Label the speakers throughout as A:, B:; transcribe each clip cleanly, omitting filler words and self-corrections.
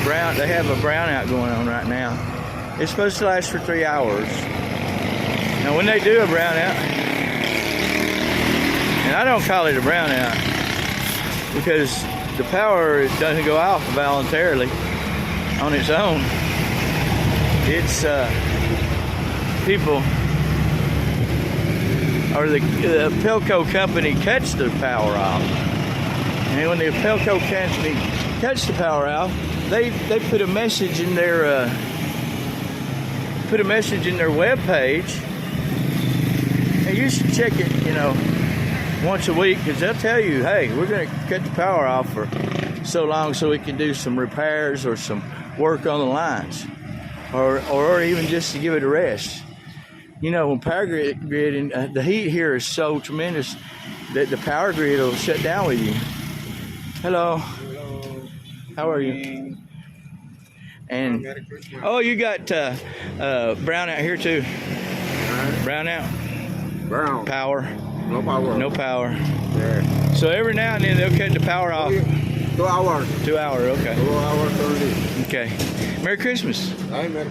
A: They have a brownout going on right now. It's supposed to last for 3 hours. Now when they do a brownout, and I don't call it a brownout because the power doesn't go off voluntarily on its own. It's people, or the Pelco company cuts the power off. And when the Pelco company cuts the power off, they put a message in their web page, and you should check it, you know, once a week, because they'll tell you, hey, we're going to cut the power off for so long so we can do some repairs or some work on the lines, or even just to give it a rest. You know, when power grid and the heat here is so tremendous that the power grid will shut down with you. Hello.
B: Hello.
A: How are you? And oh, you got brown out here too. Brown out.
B: Brown.
A: Power.
B: No power.
A: No power.
B: Yeah.
A: So every now and then they'll cut the power off.
B: 2 hours.
A: 2 hour. Okay.
B: 2 hours only.
A: Okay. Merry Christmas.
B: Hi, Merry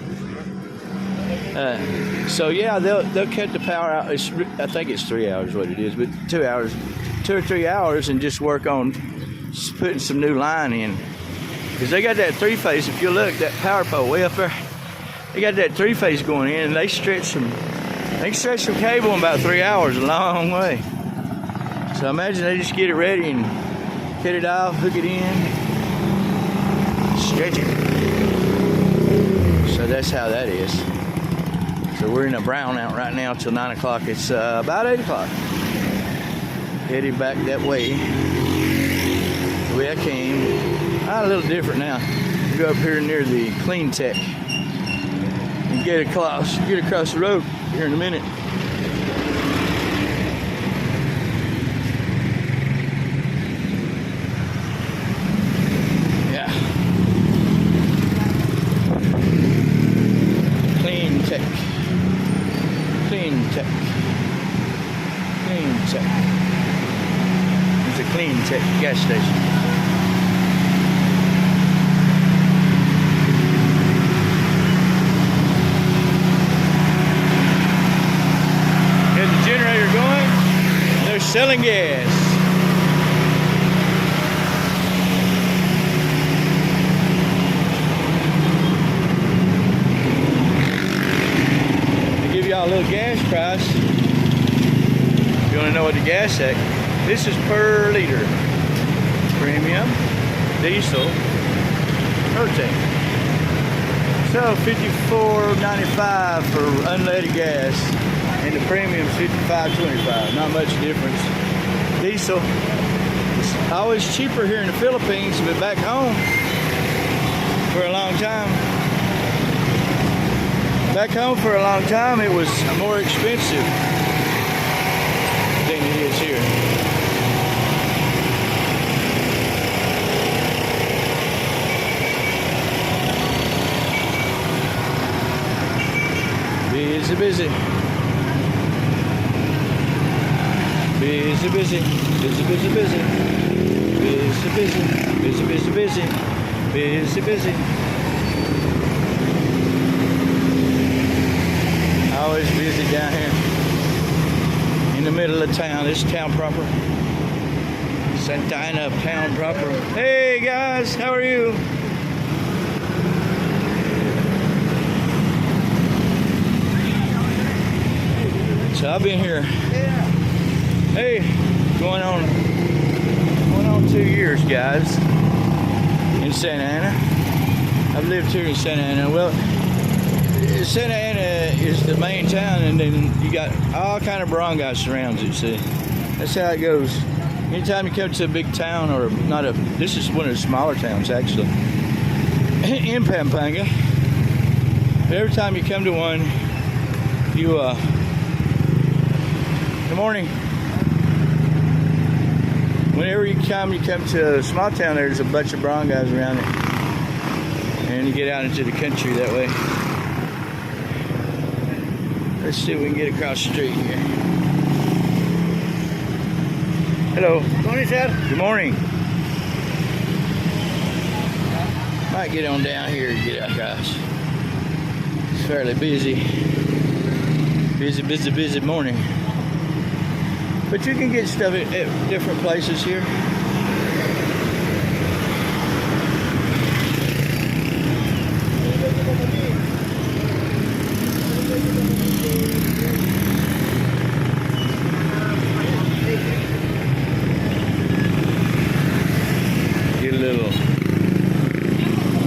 B: Christmas.
A: So yeah, they'll cut the power out. I think it's 3 hours what it is, but 2 hours, 2 or 3 hours, and just work on just putting some new line in. Because they got that 3-phase. If you look, that power pole way up there, they got that 3-phase going in, and they can stretch some cable in about 3 hours, a long way. So imagine they just get it ready and cut it off, hook it in, stretch it. So that's how that is. So we're in a brownout right now till 9 o'clock. It's about 8 o'clock. Headed back that way. The way I came. A little different now. We go up here near the Clean Tech and get across the road here in a minute. Yeah. Clean Tech. Clean Tech. Clean Tech. It's a Clean Tech gas station. Selling gas. To give y'all a little gas price, if you want to know what the gas is, this is per liter. Premium, diesel, propane. So $54.95 for unleaded gas. And the premium is $55.25. Not much difference. Diesel is always cheaper here in the Philippines, but back home for a long time. Back home for a long time, it was more expensive than it is here. Busy, busy. Busy, busy, busy, busy, busy, busy, busy, busy, busy, busy, busy, busy. Always busy down here in the middle of town. This is town proper. Santa Ana town proper. Hey guys, how are you? So I've been here. Hey, going on 2 years, guys, in Santa Ana. I've lived here in Santa Ana. Well, Santa Ana is the main town, and then you got all kind of barangays surrounds it, see. That's how it goes. Anytime you come to a big town, or this is one of the smaller towns, actually, in Pampanga. But every time you come to one, good morning. Whenever you come to a small town, there's a bunch of barangays around it. And you get out into the country that way. Let's see if we can get across the street here. Hello.
B: Good morning, sir.
A: Good morning. Might get on down here and get out, guys. It's fairly busy. Busy morning. But you can get stuff at different places here. Get a little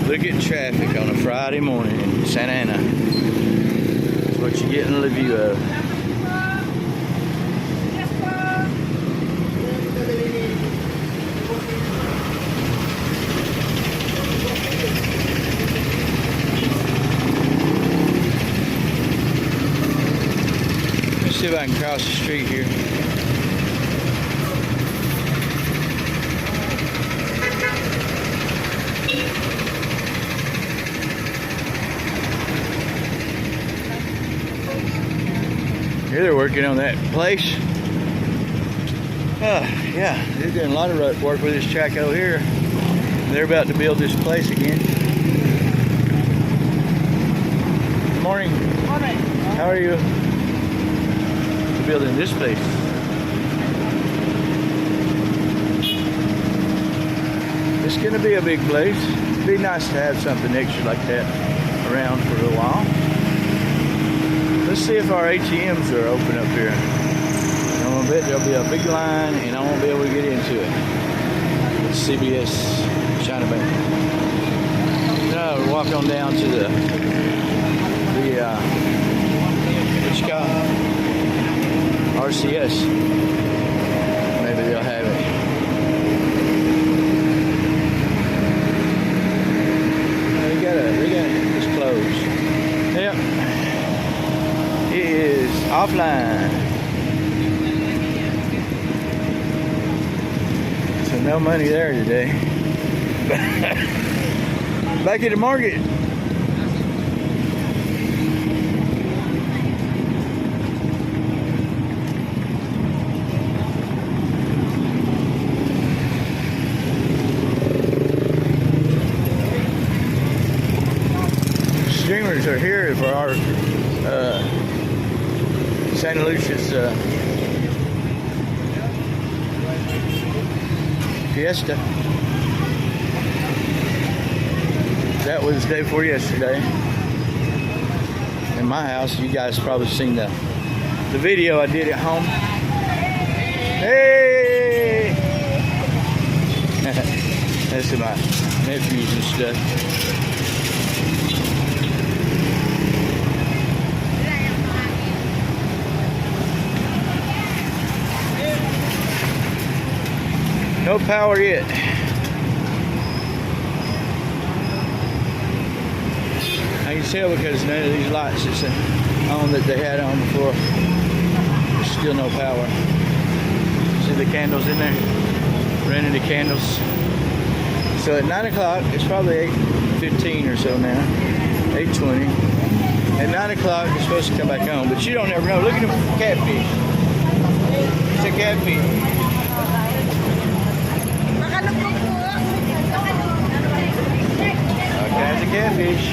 A: look at traffic on a Friday morning in Santa Ana. That's what you're getting a view of. Let's see if I can cross the street here. Here they're working on that place. Yeah, they're doing a lot of work with this track over here. They're about to build this place again. Morning.
C: Morning.
A: How are you? They're building this place. It's gonna be a big place. It'd be nice to have something extra like that around for a little while. Let's see if our ATMs are open up here. I'm gonna bet there'll be a big line and I won't be able to get into it. It's CBS China Bank. No, we'll walk on down to the what you call it? RCS. Maybe they'll have it. They got it's closed. Yep. It is offline. So no money there today. Back at the market. Streamers are here for our Santa Lucia's Fiesta. That was the day before yesterday. In my house, you guys probably seen the video I did at home. Hey! That's my nephews and stuff. No power yet. I can tell because none of these lights that's on that they had on before. There's still no power. See the candles in there? Running the candles. So at 9 o'clock, it's probably 8:15 or so now. 8:20. At 9 o'clock, it's supposed to come back on, but you don't ever know. Look at the catfish. It's a catfish. All kinds of catfish.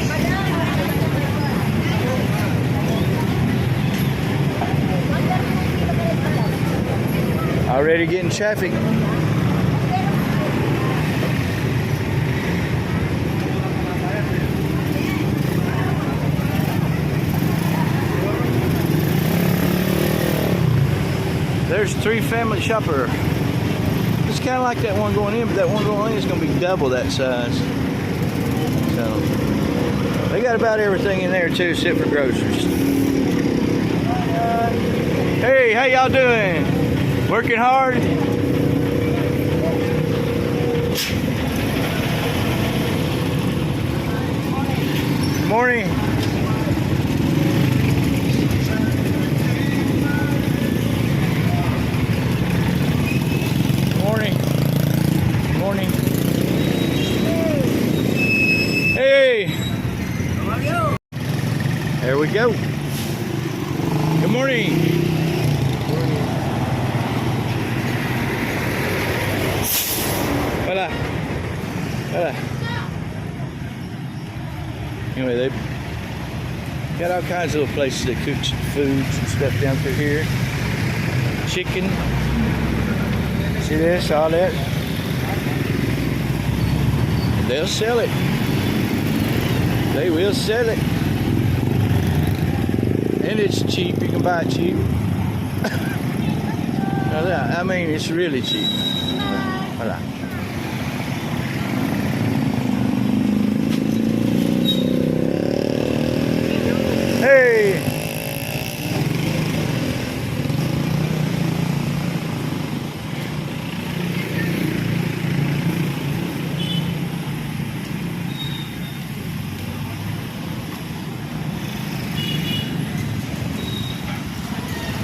A: Already getting traffic. There's 3 family shopper. It's kind of like that one going in, but that one going in is going to be double that size. So they got about everything in there too, except for groceries. Hey, how y'all doing? Working hard? Morning. Morning. Morning. Hey.
C: How are you?
A: There we go. Good morning. Hola. Hola. Anyway, they got all kinds of little places that cook foods and stuff down through here. Chicken. See this? All that. They'll sell it. They will sell it. And it's cheap. You can buy it cheap. I mean, it's really cheap. Voila. Hey!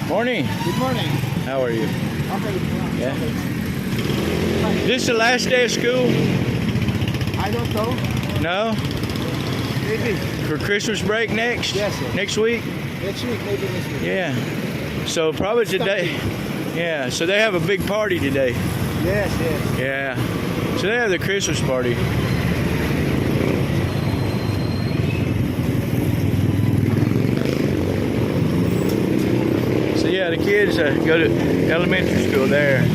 A: Morning.
B: Good morning.
A: How are you?
B: Okay.
A: Yeah. This the last day of school?
B: I don't know.
A: No?
B: Maybe.
A: For Christmas break next?
B: Yes, sir.
A: Next week?
B: Next week, maybe next week.
A: Yeah. So probably today. Yeah. So they have a big party today.
B: Yes, yes.
A: Yeah. So they have the Christmas party. So yeah, the kids go to elementary school there.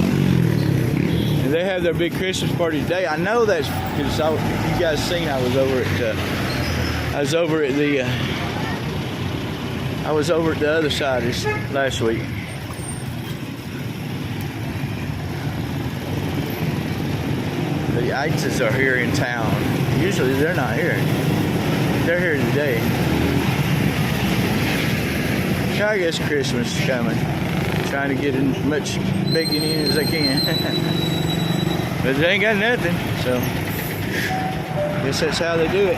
A: And they have their big Christmas party today. I know that's because you guys seen I was over at the other side this last week. The Eitzes are here in town. Usually they're not here. They're here today. So I guess Christmas is coming. Trying to get as much bacon in as I can. But they ain't got nothing, so I guess that's how they do it.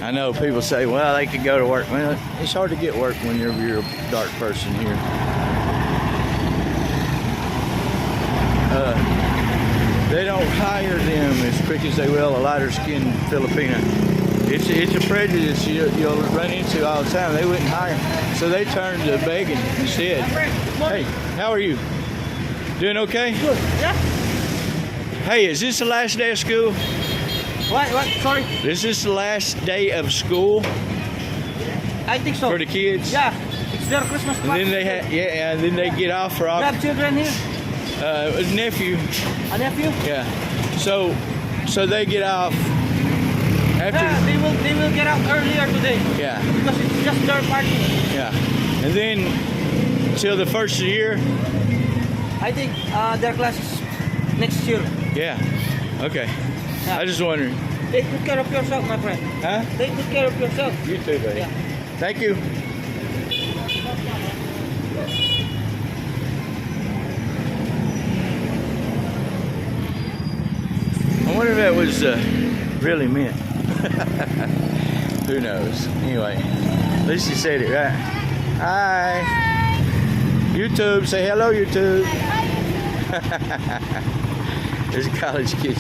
A: I know people say, well, they could go to work. Well, it's hard to get work when you're a dark person here. They don't hire them as quick as they will a lighter-skinned Filipino. It's a prejudice you'll run into all the time. They wouldn't hire, so they turn to begging instead. Hey, how are you? Doing okay?
C: Good. Yeah.
A: Hey, is this the last day of school?
C: What? Sorry.
A: Is this the last day of school
C: I think so.
A: for the kids?
C: Yeah. It's their Christmas
A: And
C: party.
A: then they and then they get off for
C: You have children here?
A: a nephew.
C: A nephew?
A: Yeah. So they get off after.
C: Yeah, they will get out earlier today.
A: Yeah.
C: Because it's just their party.
A: Yeah. And then till the first of the year.
C: I think their class is next year.
A: Yeah. Okay.
C: Yeah.
A: I just wondering.
C: Take good care of yourself, my friend.
A: Huh?
C: Take good care of yourself.
A: You too, buddy.
C: Yeah.
A: Thank you. I wonder if that was really meant. Who knows? Anyway, at least you said it right. Hi. YouTube, say hello, YouTube. There's a college kid.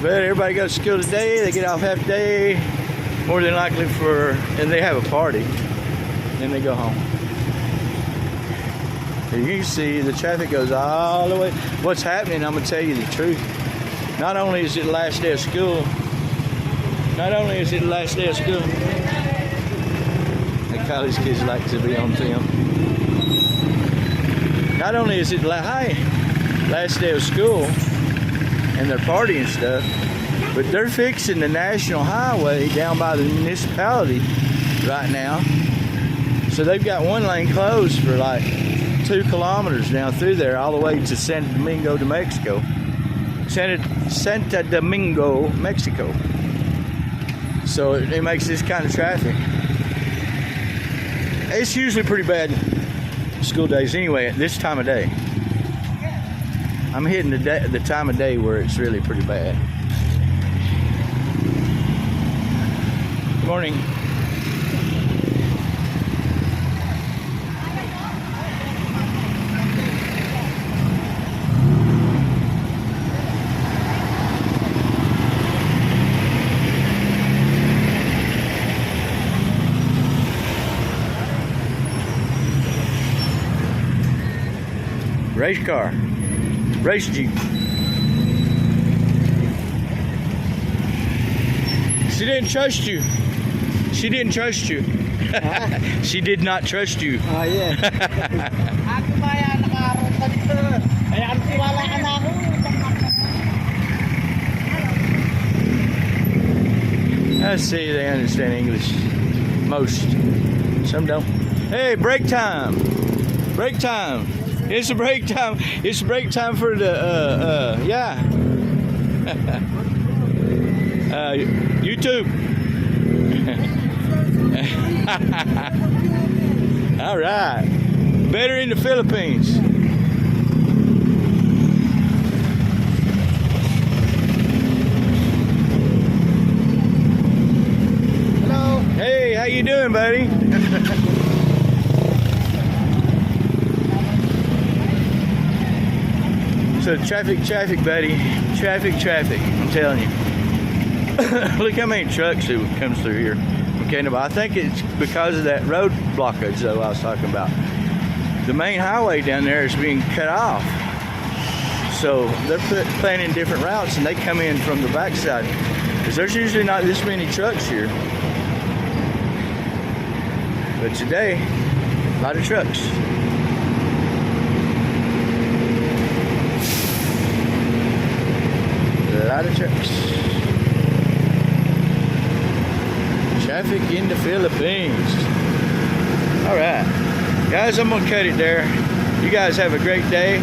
A: But everybody goes to school today. They get off half day, more than likely and they have a party. Then they go home. You can see the traffic goes all the way. What's happening, I'm going to tell you the truth. Not only is it the last day of school, the college kids like to be on film. Not only is it last day of school and they're partying and stuff, but they're fixing the national highway down by the municipality right now. So they've got one lane closed for like 2 kilometers down through there, all the way to Santo Domingo, Mexico. Santo Domingo, Mexico. So it makes this kind of traffic. It's usually pretty bad school days anyway at this time of day. I'm hitting the time of day where it's really pretty bad. Good morning. Race car, race Jeep. She didn't trust you. She didn't trust you. She did not trust you.
B: Oh, yeah.
C: Ako ba yan, nakaroon ka dito. Kaya ang tiwala ka na ako.
A: I see they understand English. Most. Some don't. Hey, break time. Break time. It's a break time. It's break time for the, yeah. YouTube. All right. Better in the Philippines.
B: Hello.
A: Hey, how you doing, buddy? So traffic, buddy. Traffic. I'm telling you. Look how many trucks that comes through here. Okay, but I think it's because of that road blockage, though, I was talking about. The main highway down there is being cut off. So they're planning different routes, and they come in from the backside. Because there's usually not this many trucks here. But today, a lot of trucks. A lot of trucks. Traffic in the Philippines. All right. Guys, I'm going to cut it there. You guys have a great day.